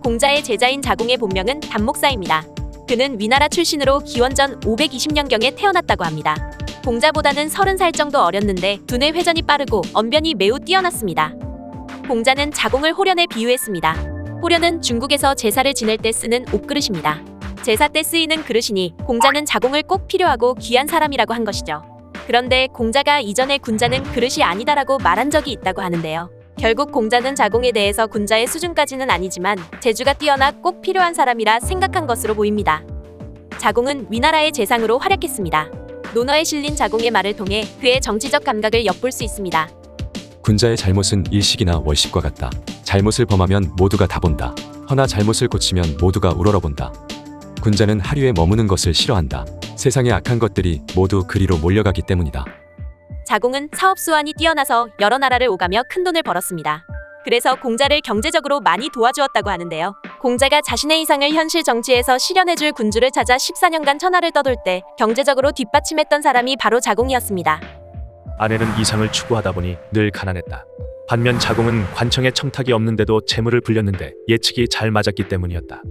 공자의 제자인 자공의 본명은 단목사입니다. 그는 위나라 출신으로 기원전 520년경에 태어났다고 합니다. 공자보다는 30살 정도 어렸는데 두뇌 회전이 빠르고 언변이 매우 뛰어났습니다. 공자는 자공을 호련에 비유했습니다. 호련은 중국에서 제사를 지낼 때 쓰는 옷그릇입니다. 제사 때 쓰이는 그릇이니 공자는 자공을 꼭 필요하고 귀한 사람이라고 한 것이죠. 그런데 공자가 이전에 군자는 그릇이 아니다라고 말한 적이 있다고 하는데요. 결국 공자는 자공에 대해서 군자의 수준까지는 아니지만 재주가 뛰어나 꼭 필요한 사람이라 생각한 것으로 보입니다. 자공은 위나라의 재상으로 활약했습니다. 논어에 실린 자공의 말을 통해 그의 정치적 감각을 엿볼 수 있습니다. 군자의 잘못은 일식이나 월식과 같다. 잘못을 범하면 모두가 다 본다. 허나 잘못을 고치면 모두가 우러러본다. 군자는 하류에 머무는 것을 싫어한다. 세상의 악한 것들이 모두 그리로 몰려가기 때문이다. 자공은 사업 수완이 뛰어나서 여러 나라를 오가며 큰돈을 벌었습니다. 그래서 공자를 경제적으로 많이 도와주었다고 하는데요. 공자가 자신의 이상을 현실 정치에서 실현해줄 군주를 찾아 14년간 천하를 떠돌 때 경제적으로 뒷받침했던 사람이 바로 자공이었습니다. 아내는 이상을 추구하다 보니 늘 가난했다. 반면 자공은 관청에 청탁이 없는데도 재물을 불렸는데 예측이 잘 맞았기 때문이었다.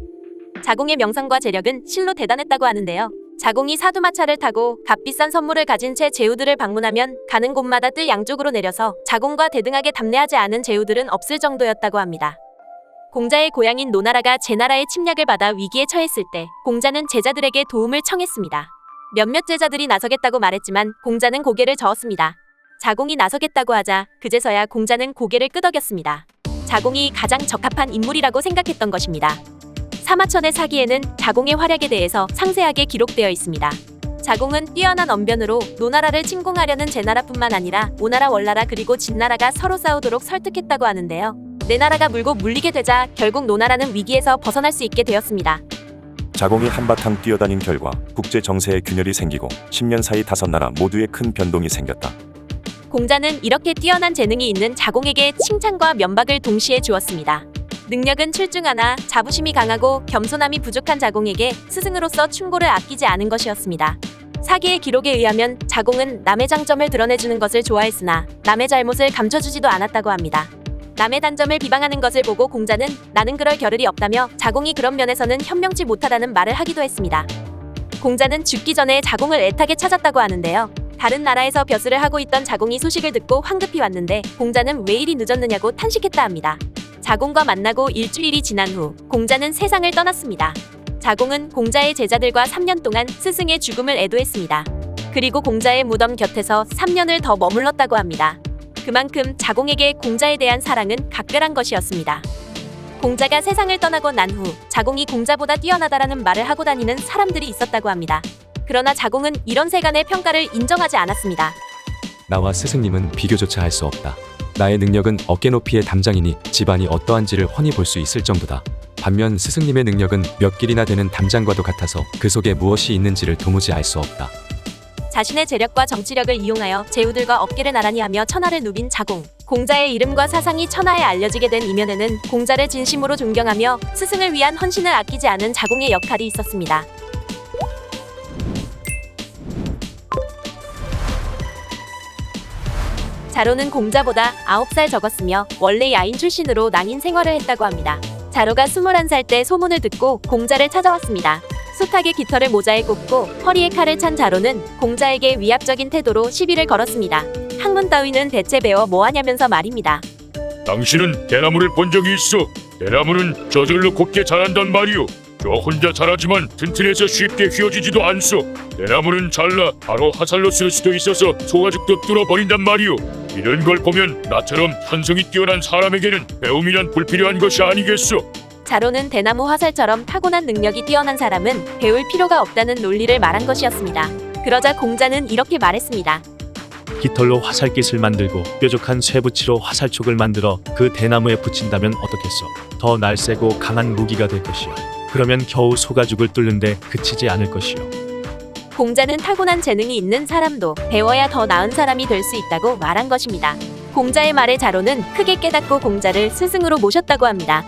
자공의 명성과 재력은 실로 대단했다고 하는데요. 자공이 사두마차를 타고 값비싼 선물을 가진 채 제후들을 방문하면 가는 곳마다 뜰 양쪽으로 내려서 자공과 대등하게 답례하지 않은 제후들은 없을 정도였다고 합니다. 공자의 고향인 노나라가 제나라의 침략을 받아 위기에 처했을 때 공자는 제자들에게 도움을 청했습니다. 몇몇 제자들이 나서겠다고 말했지만 공자는 고개를 저었습니다. 자공이 나서겠다고 하자 그제서야 공자는 고개를 끄덕였습니다. 자공이 가장 적합한 인물이라고 생각했던 것입니다. 사마천의 사기에는 자공의 활약에 대해서 상세하게 기록되어 있습니다. 자공은 뛰어난 언변으로 노나라를 침공하려는 제나라뿐만 아니라 오나라, 월나라 그리고 진나라가 서로 싸우도록 설득했다고 하는데요. 네 나라가 물고 물리게 되자 결국 노나라는 위기에서 벗어날 수 있게 되었습니다. 자공이 한바탕 뛰어다닌 결과 국제 정세에 균열이 생기고 10년 사이 5나라 모두에 큰 변동이 생겼다. 공자는 이렇게 뛰어난 재능이 있는 자공에게 칭찬과 면박을 동시에 주었습니다. 능력은 출중하나 자부심이 강하고 겸손함이 부족한 자공에게 스승으로서 충고를 아끼지 않은 것이었습니다. 사기의 기록에 의하면 자공은 남의 장점을 드러내주는 것을 좋아했으나 남의 잘못을 감춰주지도 않았다고 합니다. 남의 단점을 비방하는 것을 보고 공자는 나는 그럴 겨를이 없다며 자공이 그런 면에서는 현명치 못하다는 말을 하기도 했습니다. 공자는 죽기 전에 자공을 애타게 찾았다고 하는데요. 다른 나라에서 벼슬을 하고 있던 자공이 소식을 듣고 황급히 왔는데 공자는 왜 이리 늦었느냐고 탄식했다 합니다. 자공과 만나고 일주일이 지난 후 공자는 세상을 떠났습니다. 자공은 공자의 제자들과 3년 동안 스승의 죽음을 애도했습니다. 그리고 공자의 무덤 곁에서 3년을 더 머물렀다고 합니다. 그만큼 자공에게 공자에 대한 사랑은 각별한 것이었습니다. 공자가 세상을 떠나고 난 후 자공이 공자보다 뛰어나다라는 말을 하고 다니는 사람들이 있었다고 합니다. 그러나 자공은 이런 세간의 평가를 인정하지 않았습니다. 나와 스승님은 비교조차 할 수 없다. 나의 능력은 어깨 높이의 담장이니 집안이 어떠한지를 훤히 볼 수 있을 정도다. 반면 스승님의 능력은 몇 길이나 되는 담장과도 같아서 그 속에 무엇이 있는지를 도무지 알 수 없다. 자신의 재력과 정치력을 이용하여 제후들과 어깨를 나란히 하며 천하를 누빈 자공. 공자의 이름과 사상이 천하에 알려지게 된 이면에는 공자를 진심으로 존경하며 스승을 위한 헌신을 아끼지 않은 자공의 역할이 있었습니다. 자로는 공자보다 9살 적었으며 원래 야인 출신으로 낭인 생활을 했다고 합니다. 자로가 21살 때 소문을 듣고 공자를 찾아왔습니다. 숱하게 깃털을 모자에 꽂고 허리에 칼을 찬 자로는 공자에게 위압적인 태도로 시비를 걸었습니다. 학문 따위는 대체 배워 뭐하냐면서 말입니다. 당신은 대나무를 본 적이 있어. 대나무는 저절로 곱게 자란단 말이오. 저 혼자 자라지만 튼튼해서 쉽게 휘어지지도 않소. 대나무는 잘라 바로 화살로 쓸 수도 있어서 소가죽도 뚫어버린단 말이오. 이런 걸 보면 나처럼 현성이 뛰어난 사람에게는 배움이란 불필요한 것이 아니겠소. 자로는 대나무 화살처럼 타고난 능력이 뛰어난 사람은 배울 필요가 없다는 논리를 말한 것이었습니다. 그러자 공자는 이렇게 말했습니다. 깃털로 화살깃을 만들고 뾰족한 쇠붙이로 화살촉을 만들어 그 대나무에 붙인다면 어떻겠소? 더 날쌔고 강한 무기가 될 것이요. 그러면 겨우 소가죽을 뚫는데 그치지 않을 것이요. 공자는 타고난 재능이 있는 사람도 배워야 더 나은 사람이 될 수 있다고 말한 것입니다. 공자의 말에 자로는 크게 깨닫고 공자를 스승으로 모셨다고 합니다.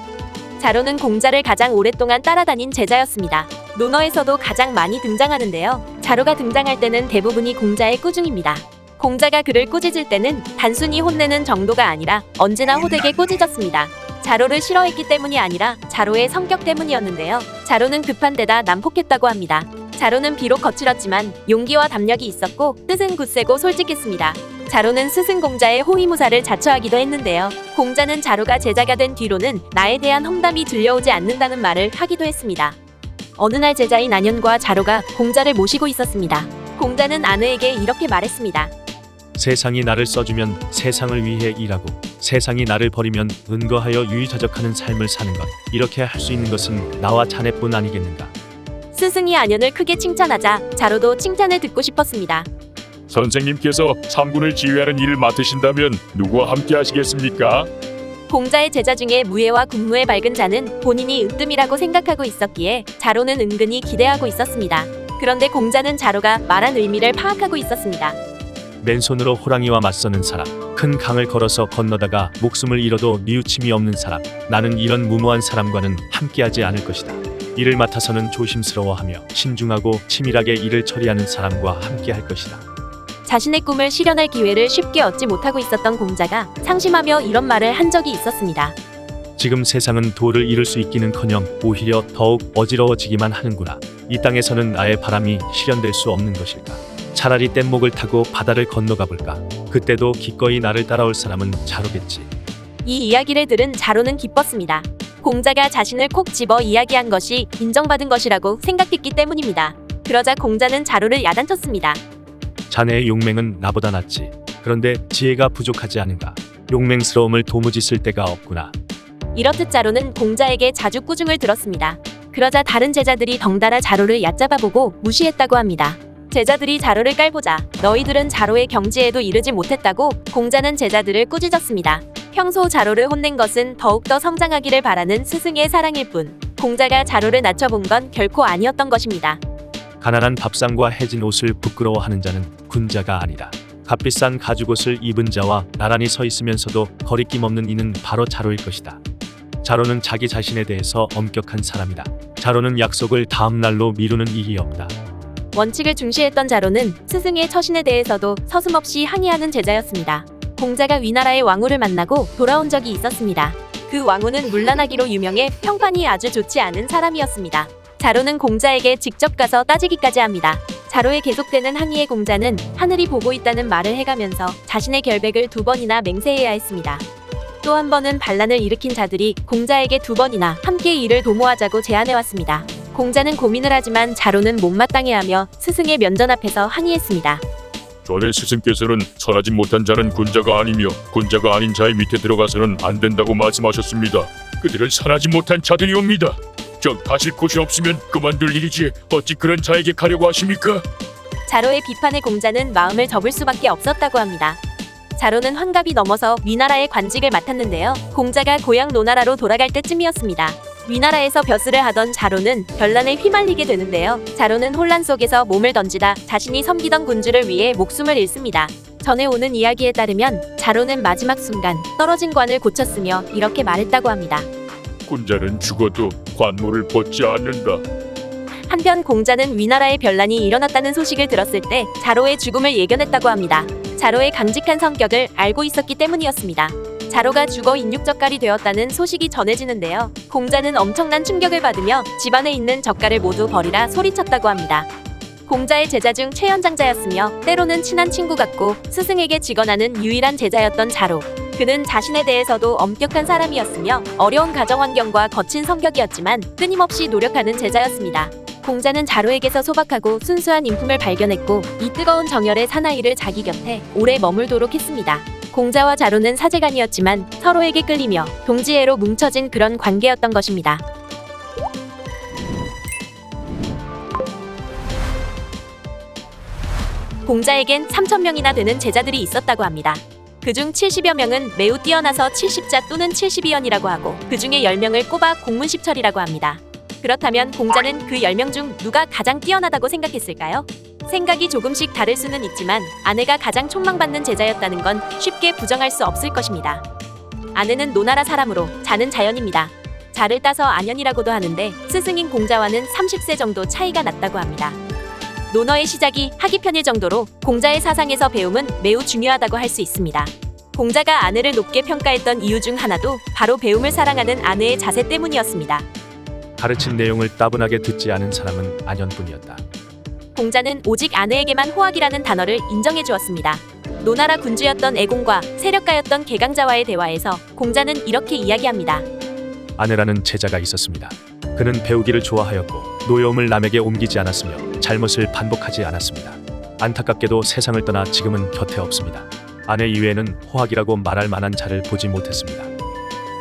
자로는 공자를 가장 오랫동안 따라다닌 제자였습니다. 논어에서도 가장 많이 등장하는데요. 자로가 등장할 때는 대부분이 공자의 꾸중입니다. 공자가 그를 꾸짖을 때는 단순히 혼내는 정도가 아니라 언제나 호되게 꾸짖었습니다. 자로를 싫어했기 때문이 아니라 자로의 성격 때문이었는데요. 자로는 급한 데다 난폭했다고 합니다. 자로는 비록 거칠었지만 용기와 담력이 있었고 뜻은 굳세고 솔직했습니다. 자로는 스승 공자의 호위무사를 자처하기도 했는데요. 공자는 자로가 제자가 된 뒤로는 나에 대한 험담이 들려오지 않는다는 말을 하기도 했습니다. 어느 날 제자인 안현과 자로가 공자를 모시고 있었습니다. 공자는 아내에게 이렇게 말했습니다. 세상이 나를 써주면 세상을 위해 일하고 세상이 나를 버리면 은거하여 유유자적하는 삶을 사는 것. 이렇게 할 수 있는 것은 나와 자네뿐 아니겠는가. 스승이 안현을 크게 칭찬하자 자로도 칭찬을 듣고 싶었습니다. 선생님께서 삼군을 지휘하는 일을 맡으신다면 누구와 함께 하시겠습니까? 공자의 제자 중에 무예와 군무에 밝은 자는 본인이 으뜸이라고 생각하고 있었기에 자로는 은근히 기대하고 있었습니다. 그런데 공자는 자로가 말한 의미를 파악하고 있었습니다. 맨손으로 호랑이와 맞서는 사람, 큰 강을 걸어서 건너다가 목숨을 잃어도 뉘우침이 없는 사람, 나는 이런 무모한 사람과는 함께하지 않을 것이다. 일을 맡아서는 조심스러워하며 신중하고 치밀하게 일을 처리하는 사람과 함께할 것이다. 자신의 꿈을 실현할 기회를 쉽게 얻지 못하고 있었던 공자가 상심하며 이런 말을 한 적이 있었습니다. 지금 세상은 도를 이룰 수 있기는커녕 오히려 더욱 어지러워지기만 하는구나. 이 땅에서는 나의 바람이 실현될 수 없는 것일까. 차라리 뗏목을 타고 바다를 건너가 볼까. 그때도 기꺼이 나를 따라올 사람은 자로겠지. 이 이야기를 들은 자로는 기뻤습니다. 공자가 자신을 콕 집어 이야기한 것이 인정받은 것이라고 생각했기 때문입니다. 그러자 공자는 자로를 야단쳤습니다. 자네의 용맹은 나보다 낫지. 그런데 지혜가 부족하지 않은가. 용맹스러움을 도무지 쓸 데가 없구나. 이렇듯 자로는 공자에게 자주 꾸중을 들었습니다. 그러자 다른 제자들이 덩달아 자로를 얕잡아보고 무시했다고 합니다. 제자들이 자로를 깔보자 너희들은 자로의 경지에도 이르지 못했다고 공자는 제자들을 꾸짖었습니다. 평소 자로를 혼낸 것은 더욱더 성장하기를 바라는 스승의 사랑일 뿐 공자가 자로를 낮춰본 건 결코 아니었던 것입니다. 가난한 밥상과 해진 옷을 부끄러워하는 자는 군자가 아니다. 값비싼 가죽옷을 입은 자와 나란히 서 있으면서도 거리낌 없는 이는 바로 자로일 것이다. 자로는 자기 자신에 대해서 엄격한 사람이다. 자로는 약속을 다음 날로 미루는 일이 없다. 원칙을 중시했던 자로는 스승의 처신에 대해서도 서슴없이 항의하는 제자였습니다. 공자가 위나라의 왕후를 만나고 돌아온 적이 있었습니다. 그 왕후는 문란하기로 유명해 평판이 아주 좋지 않은 사람이었습니다. 자로는 공자에게 직접 가서 따지기까지 합니다. 자로의 계속되는 항의에 공자는 하늘이 보고 있다는 말을 해가면서 자신의 결백을 2번이나 맹세해야 했습니다. 또 한 번은 반란을 일으킨 자들이 공자에게 2번이나 함께 일을 도모하자고 제안해왔습니다. 공자는 고민을 하지만 자로는 못마땅해하며 스승의 면전 앞에서 항의했습니다. 전에 스승께서는 선하지 못한 자는 군자가 아니며 군자가 아닌 자의 밑에 들어가서는 안 된다고 말씀하셨습니다. 그들은 선하지 못한 자들이옵니다. 즉 가실 곳이 없으면 그만둘 일이지 어찌 그런 자에게 가려고 하십니까? 자로의 비판에 공자는 마음을 접을 수밖에 없었다고 합니다. 자로는 환갑이 넘어서 위나라의 관직을 맡았는데요. 공자가 고향 노나라로 돌아갈 때쯤이었습니다. 위나라에서 벼슬을 하던 자로는 변란에 휘말리게 되는데요. 자로는 혼란 속에서 몸을 던지다 자신이 섬기던 군주를 위해 목숨을 잃습니다. 전해 오는 이야기에 따르면 자로는 마지막 순간 떨어진 관을 고쳤으며 이렇게 말했다고 합니다. 군자는 죽어도 관모를 벗지 않는다. 한편 공자는 위나라의 변란이 일어났다는 소식을 들었을 때 자로의 죽음을 예견했다고 합니다. 자로의 강직한 성격을 알고 있었기 때문이었습니다. 자로가 죽어 인육젓갈이 되었다는 소식이 전해지는데요. 공자는 엄청난 충격을 받으며 집안에 있는 젓갈을 모두 버리라 소리쳤다고 합니다. 공자의 제자 중 최연장자였으며 때로는 친한 친구 같고 스승에게 직언하는 유일한 제자였던 자로. 그는 자신에 대해서도 엄격한 사람이었으며 어려운 가정 환경과 거친 성격이었지만 끊임없이 노력하는 제자였습니다. 공자는 자로에게서 소박하고 순수한 인품을 발견했고 이 뜨거운 정열의 사나이를 자기 곁에 오래 머물도록 했습니다. 공자와 자로는 사제간이었지만 서로에게 끌리며 동지애로 뭉쳐진 그런 관계였던 것입니다. 공자에겐 3,000명이나 되는 제자들이 있었다고 합니다. 그중 70여 명은 매우 뛰어나서 70자 또는 72연이라고 하고 그중에 10명을 꼽아 공문십철이라고 합니다. 그렇다면 공자는 그 10명 중 누가 가장 뛰어나다고 생각했을까요? 생각이 조금씩 다를 수는 있지만 아내가 가장 촉망받는 제자였다는 건 쉽게 부정할 수 없을 것입니다. 아내는 노나라 사람으로 자는 자연입니다. 자를 따서 안연이라고도 하는데 스승인 공자와는 30세 정도 차이가 났다고 합니다. 논어의 시작이 하기편일 정도로 공자의 사상에서 배움은 매우 중요하다고 할 수 있습니다. 공자가 아내를 높게 평가했던 이유 중 하나도 바로 배움을 사랑하는 아내의 자세 때문이었습니다. 가르친 내용을 따분하게 듣지 않은 사람은 안현뿐이었다. 공자는 오직 아내에게만 호학이라는 단어를 인정해 주었습니다. 노나라 군주였던 애공과 세력가였던 개강자와의 대화에서 공자는 이렇게 이야기합니다. 아내라는 제자가 있었습니다. 그는 배우기를 좋아하였고 노여움을 남에게 옮기지 않았으며 잘못을 반복하지 않았습니다. 안타깝게도 세상을 떠나 지금은 곁에 없습니다. 아내 이외에는 호학이라고 말할 만한 자를 보지 못했습니다.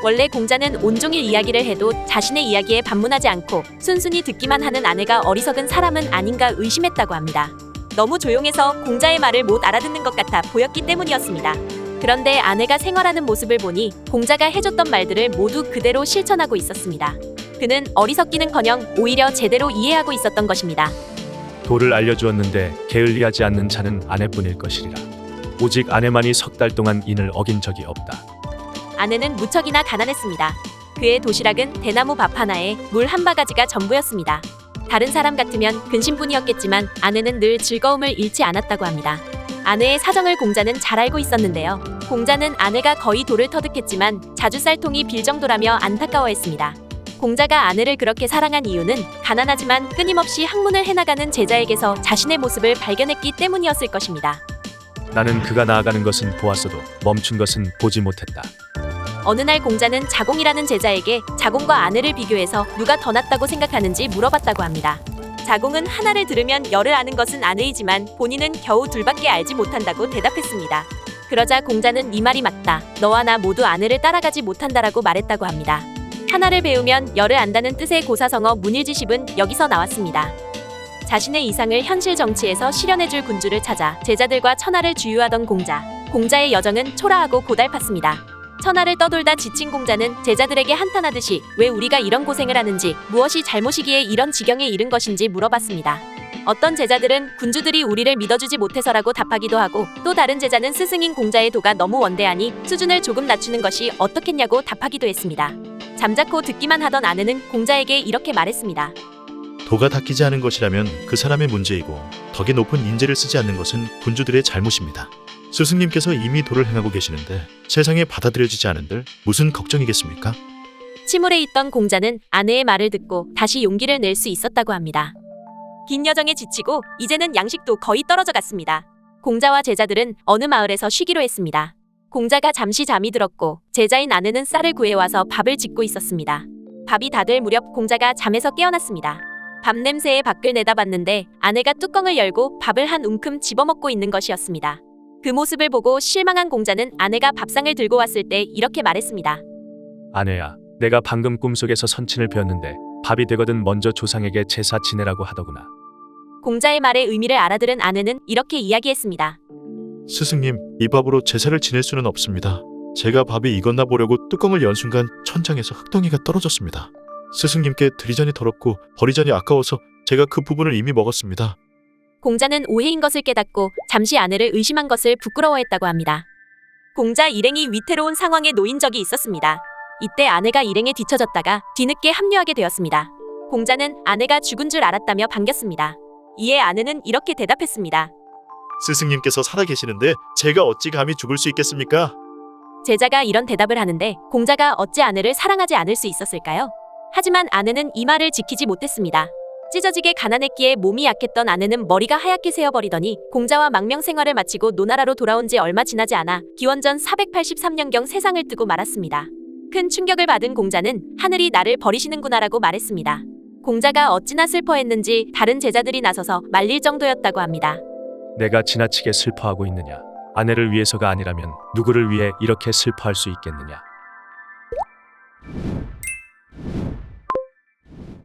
원래 공자는 온종일 이야기를 해도 자신의 이야기에 반문하지 않고 순순히 듣기만 하는 아내가 어리석은 사람은 아닌가 의심했다고 합니다. 너무 조용해서 공자의 말을 못 알아듣는 것 같아 보였기 때문이었습니다. 그런데 아내가 생활하는 모습을 보니 공자가 해줬던 말들을 모두 그대로 실천하고 있었습니다. 그는 어리석기는커녕 오히려 제대로 이해하고 있었던 것입니다. 도를 알려주었는데 게을리하지 않는 자는 아내뿐일 것이리라. 오직 아내만이 석 달 동안 인을 어긴 적이 없다. 아내는 무척이나 가난했습니다. 그의 도시락은 대나무 밥 하나에 물 한 바가지가 전부였습니다. 다른 사람 같으면 근심뿐이었겠지만 아내는 늘 즐거움을 잃지 않았다고 합니다. 아내의 사정을 공자는 잘 알고 있었는데요. 공자는 아내가 거의 돌을 터득했지만 자주 쌀통이 빌 정도라며 안타까워했습니다. 공자가 아내를 그렇게 사랑한 이유는 가난하지만 끊임없이 학문을 해나가는 제자에게서 자신의 모습을 발견했기 때문이었을 것입니다. 나는 그가 나아가는 것은 보았어도 멈춘 것은 보지 못했다. 어느 날 공자는 자공이라는 제자에게 자공과 아내를 비교해서 누가 더 낫다고 생각하는지 물어봤다고 합니다. 자공은 하나를 들으면 열을 아는 것은 아내이지만 본인은 겨우 둘밖에 알지 못한다고 대답했습니다. 그러자 공자는 네 말이 맞다. 너와 나 모두 아내를 따라가지 못한다라고 말했다고 합니다. 하나를 배우면 열을 안다는 뜻의 고사성어 문일지십은 여기서 나왔습니다. 자신의 이상을 현실 정치에서 실현해줄 군주를 찾아 제자들과 천하를 주유하던 공자. 공자의 여정은 초라하고 고달팠습니다. 천하를 떠돌다 지친 공자는 제자들에게 한탄하듯이 왜 우리가 이런 고생을 하는지, 무엇이 잘못이기에 이런 지경에 이른 것인지 물어봤습니다. 어떤 제자들은 군주들이 우리를 믿어주지 못해서라고 답하기도 하고, 또 다른 제자는 스승인 공자의 도가 너무 원대하니 수준을 조금 낮추는 것이 어떻겠냐고 답하기도 했습니다. 잠자코 듣기만 하던 아내는 공자에게 이렇게 말했습니다. 도가 닦이지 않은 것이라면 그 사람의 문제이고 덕이 높은 인재를 쓰지 않는 것은 군주들의 잘못입니다. 스승님께서 이미 도를 행하고 계시는데 세상에 받아들여지지 않은들 무슨 걱정이겠습니까? 침울해 있던 공자는 아내의 말을 듣고 다시 용기를 낼 수 있었다고 합니다. 긴 여정에 지치고 이제는 양식도 거의 떨어져 갔습니다. 공자와 제자들은 어느 마을에서 쉬기로 했습니다. 공자가 잠시 잠이 들었고 제자인 아내는 쌀을 구해와서 밥을 짓고 있었습니다. 밥이 다 될 무렵 공자가 잠에서 깨어났습니다. 밥 냄새에 밖을 내다봤는데 아내가 뚜껑을 열고 밥을 한 움큼 집어먹고 있는 것이었습니다. 그 모습을 보고 실망한 공자는 아내가 밥상을 들고 왔을 때 이렇게 말했습니다. 아내야, 내가 방금 꿈속에서 선친을 배웠는데 밥이 되거든 먼저 조상에게 제사 지내라고 하더구나. 공자의 말의 의미를 알아들은 아내는 이렇게 이야기했습니다. 스승님, 이 밥으로 제사를 지낼 수는 없습니다. 제가 밥이 익었나 보려고 뚜껑을 연 순간 천장에서 흙덩이가 떨어졌습니다. 스승님께 드리자니 더럽고 버리자니 아까워서 제가 그 부분을 이미 먹었습니다. 공자는 오해인 것을 깨닫고 잠시 아내를 의심한 것을 부끄러워했다고 합니다. 공자 일행이 위태로운 상황에 놓인 적이 있었습니다. 이때 아내가 일행에 뒤처졌다가 뒤늦게 합류하게 되었습니다. 공자는 아내가 죽은 줄 알았다며 반겼습니다. 이에 아내는 이렇게 대답했습니다. 스승님께서 살아계시는데 제가 어찌 감히 죽을 수 있겠습니까? 제자가 이런 대답을 하는데 공자가 어찌 아내를 사랑하지 않을 수 있었을까요? 하지만 아내는 이 말을 지키지 못했습니다. 찢어지게 가난했기에 몸이 약했던 아내는 머리가 하얗게 새어버리더니 공자와 망명 생활을 마치고 노나라로 돌아온 지 얼마 지나지 않아 기원전 483년경 세상을 뜨고 말았습니다. 큰 충격을 받은 공자는 하늘이 나를 버리시는구나라고 말했습니다. 공자가 어찌나 슬퍼했는지 다른 제자들이 나서서 말릴 정도였다고 합니다. 내가 지나치게 슬퍼하고 있느냐? 아내를 위해서가 아니라면 누구를 위해 이렇게 슬퍼할 수 있겠느냐?